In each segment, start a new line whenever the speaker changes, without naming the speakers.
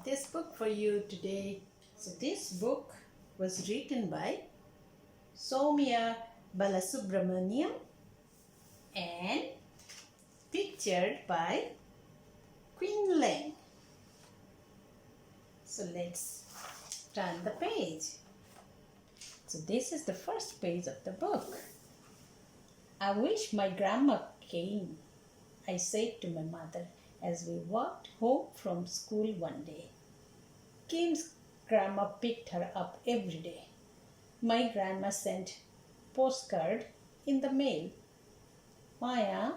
this book for you today. So this book was written by Saumiya Balasubramaniam and pictured by Queen Leng. So let's turn the page. So this is the first page of the book. I wish my grandma came, I said to my mother as we walked home from school one day. Kim's grandma picked her up every day. My grandma sent postcard in the mail. Maya,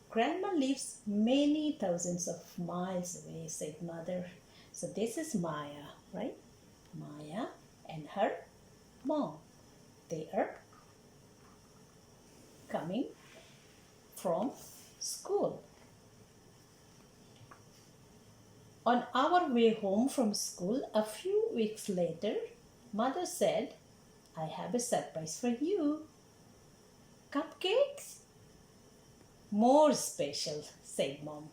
grandma lives many thousands of miles away, said mother. So this is Maya, right? Maya and her mom. They are coming from school. On our way home from school a few weeks later, mother said, I have a surprise for you. Cupcakes? More special, said mom.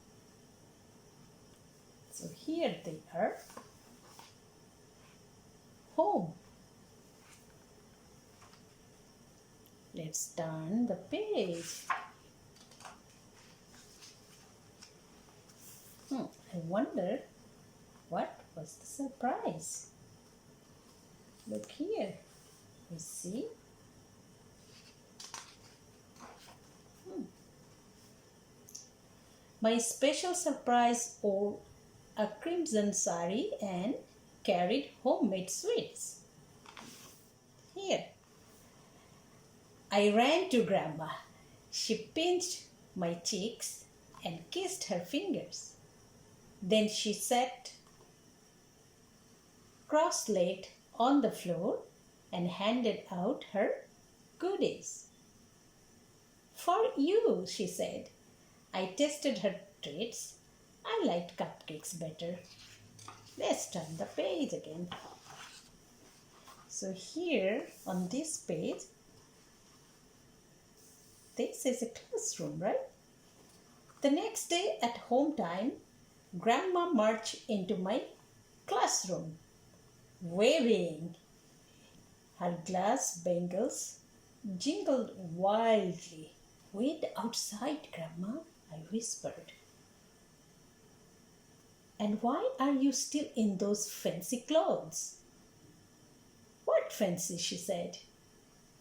So here they are, home. Let's turn the page. I wonder what was the surprise. Look here, you see? My special surprise wore a crimson sari and carried homemade sweets. Here. I ran to Grandma. She pinched my cheeks and kissed her fingers. Then she sat cross-legged on the floor and handed out her goodies. For you, she said. I tested her treats. I liked cupcakes better. Let's turn the page again. So here on this page, this is a classroom, right? The next day at home time, Grandma marched into my classroom, waving. Her glass bangles jingled wildly. Wait outside, Grandma, I whispered. And why are you still in those fancy clothes? What fancy, she said,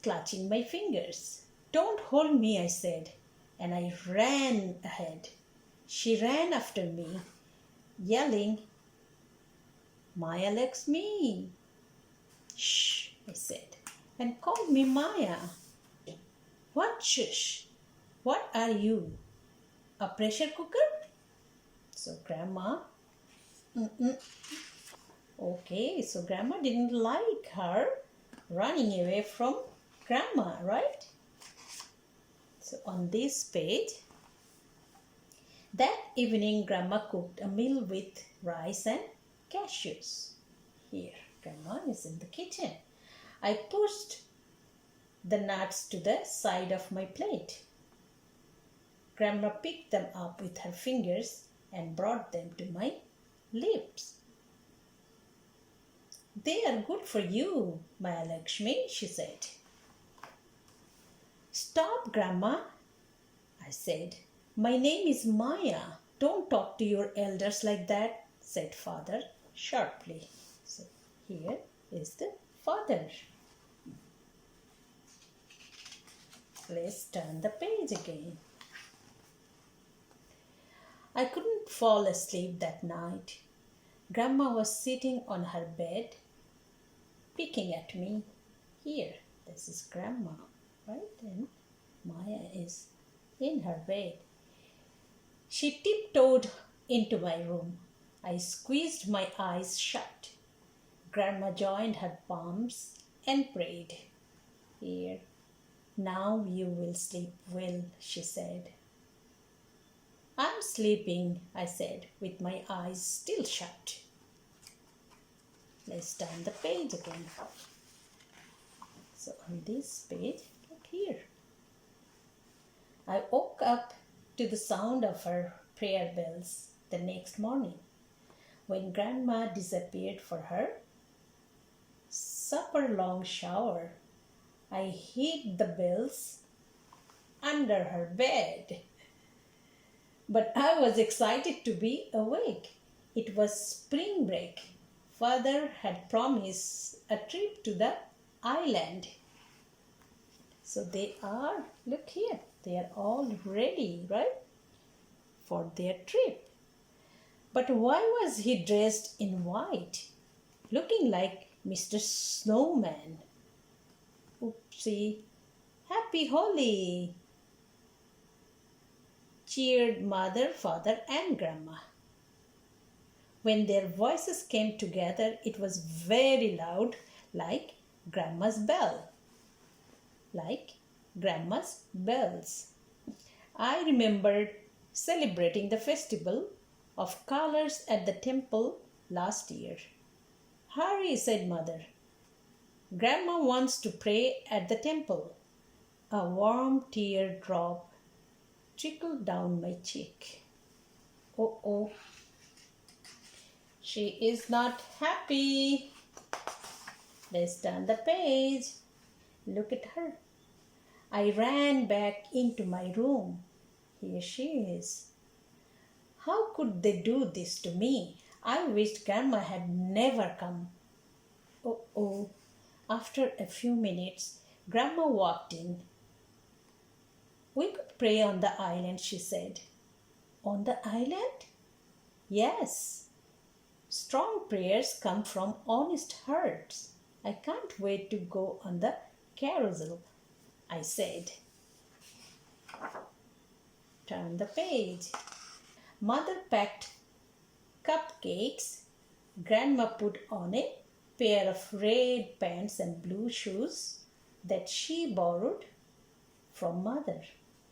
clutching my fingers. Don't hold me, I said, and I ran ahead. She ran after me, yelling, Maya likes me. Shh, I said, and called me Maya. What shush? What are you? A pressure cooker? So Grandma, Okay, so Grandma didn't like her running away from Grandma, right? So on this page, that evening Grandma cooked a meal with rice and cashews. Here, Grandma is in the kitchen. I pushed the nuts to the side of my plate. Grandma picked them up with her fingers and brought them to my lips. They are good for you, Maya Lakshmi, she said. Stop, Grandma, I said. My name is Maya. Don't talk to your elders like that, said Father sharply. So here is the father. Let's turn the page again. I couldn't fall asleep that night. Grandma was sitting on her bed, peeking at me. Here, this is Grandma, right? And Maya is in her bed. She tiptoed into my room. I squeezed my eyes shut. Grandma joined her palms and prayed. Here, now you will sleep well, she said. I'm sleeping, I said, with my eyes still shut. Let's turn the page again. So on this page, look here. I woke up to the sound of her prayer bells the next morning. when Grandma disappeared for her supper long shower. I hid the bells under her bed. But I was excited to be awake. It was spring break. Father had promised a trip to the island. So look here, they are all ready, right, for their trip. But why was he dressed in white, looking like Mr. Snowman? Oopsie. Happy Holi! Cheered mother, father, and grandma. When their voices came together, it was very loud, like grandma's bell. Like grandma's bells. I remembered celebrating the festival of colors at the temple last year. Hurry, said mother. Grandma wants to pray at the temple. A warm teardrop trickled down my cheek. Oh, she is not happy. Let's turn the page. Look at her. I ran back into my room. Here she is. How could they do this to me? I wished Grandma had never come. Oh. After a few minutes, Grandma walked in. We could pray on the island, she said. On the island? Yes. Strong prayers come from honest hearts. I can't wait to go on the carousel, I said. Turn the page. Mother packed cupcakes. Grandma put on a pair of red pants and blue shoes that she borrowed from mother.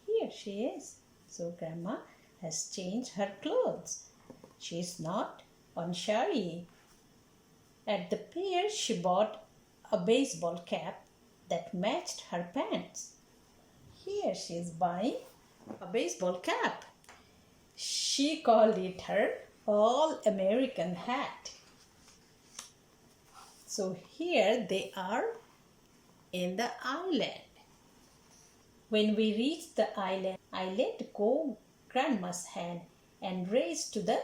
Here she is. So Grandma has changed her clothes. She is not on shari. At the pier, she bought a baseball cap that matched her pants. Here she is buying a baseball cap. She called it her all-American hat. So here they are in the island. When we reached the island, I let go Grandma's hand and raced to the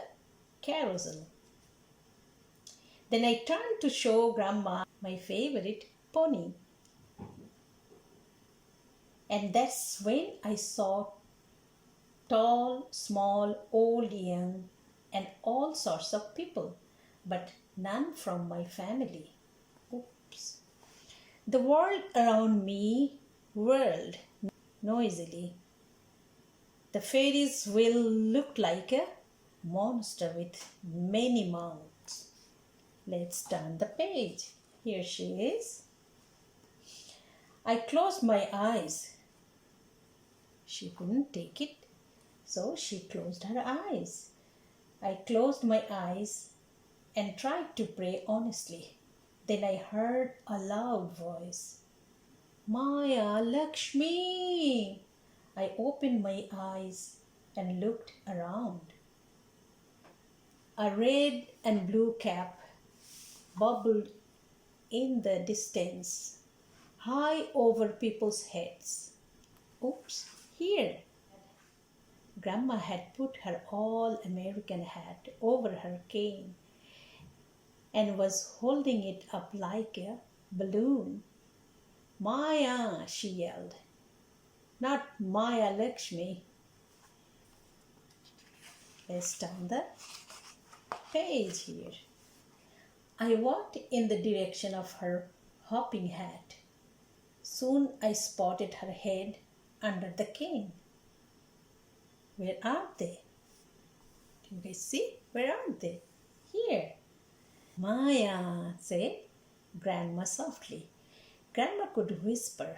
carousel. Then I turned to show Grandma my favorite pony. And that's when I saw tall, small, old, young, and all sorts of people, but none from my family. Oops. The world around me whirled noisily. The Ferris wheel looked like a monster with many mouths. Let's turn the page. Here she is. I closed my eyes. She couldn't take it, so she closed her eyes. I closed my eyes and tried to pray honestly. Then I heard a loud voice. Maya Lakshmi! I opened my eyes and looked around. A red and blue cap bubbled in the distance, high over people's heads. Oops, here! Grandma had put her all-American hat over her cane and was holding it up like a balloon. Maya, she yelled. Not Maya Lakshmi. Let's turn the page here. I walked in the direction of her hopping hat. Soon I spotted her head under the cane. Where are they? Can you guys see? Where are they? Here. Maya, said Grandma softly. Grandma could whisper.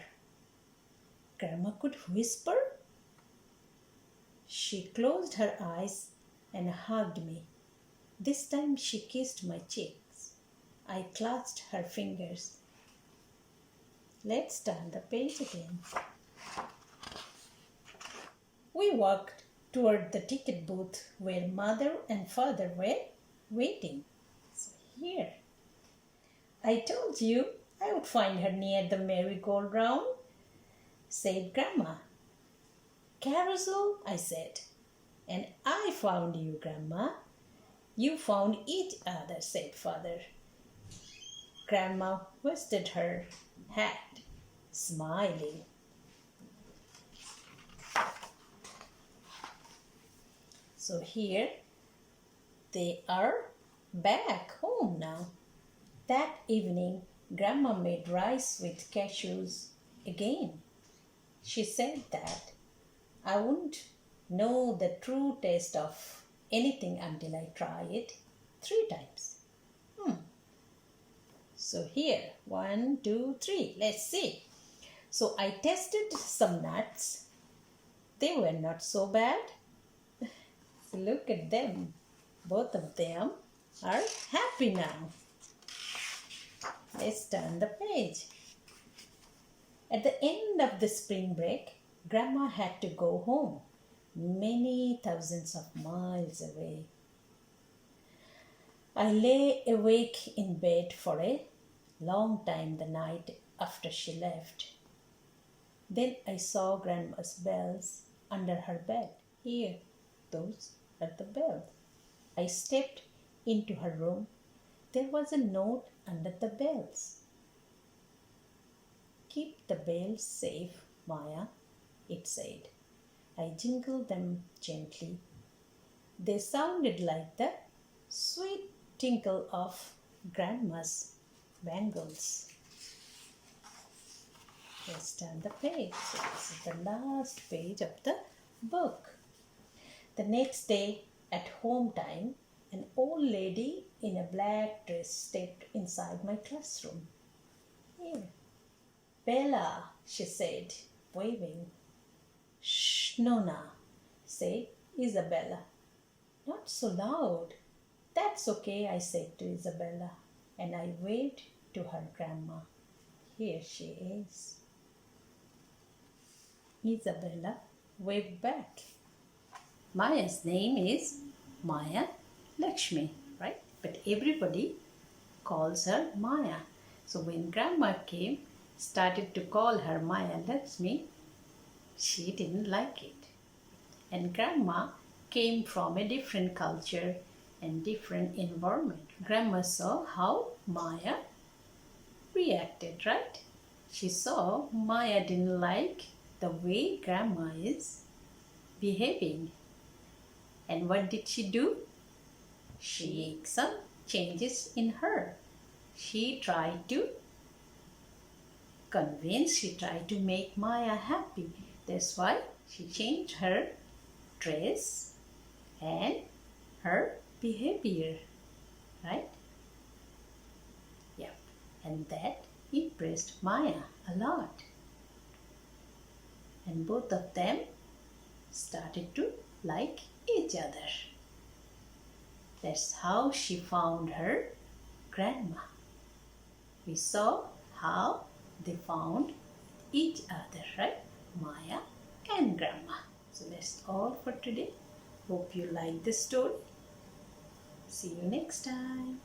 Grandma could whisper? She closed her eyes and hugged me. This time she kissed my cheeks. I clutched her fingers. Let's turn the page again. We walked toward the ticket booth where mother and father were waiting. So here, I told you I would find her near the merry-go-round, said Grandma. Carousel, I said. And I found you, Grandma. You found each other, said Father. Grandma twisted her hat, smiling. So here they are back home now. That evening, Grandma made rice with cashews again. She said that I wouldn't know the true taste of anything until I try it 3 times. So here, 1, 2, 3, let's see. So I tested some nuts. They were not so bad. Look at them. Both of them are happy now. Let's turn the page. At the end of the spring break, Grandma had to go home, many thousands of miles away. I lay awake in bed for a long time the night after she left. Then I saw Grandma's bells under her bed. Here, those are the bells. I stepped into her room. There was a note under the bells. Keep the bells safe, Maya, it said. I jingled them gently. They sounded like the sweet tinkle of Grandma's bangles. Let's turn the page. So this is the last page of the book. The next day at home time, an old lady in a black dress stepped inside my classroom. Here. Bella, she said, waving. Shh, Nona, said Isabella. Not so loud. That's okay, I said to Isabella, and I waved to her grandma. Here she is. Isabella waved back. Maya's name is Maya Lakshmi, right? But everybody calls her Maya. So when grandma came, started to call her Maya Lakshmi, she didn't like it. And grandma came from a different culture and different environment. Grandma saw how Maya reacted, right? She saw Maya didn't like the way grandma is behaving. And what did she do? She made some changes in her. She tried to convince, she tried to make Maya happy. That's why she changed her dress and her behavior, right? Yep. And that impressed Maya a lot. And both of them started to like each other. That's how she found her grandma. We saw how they found each other, right? Maya and grandma. So that's all for today. Hope you like this story. See you next time.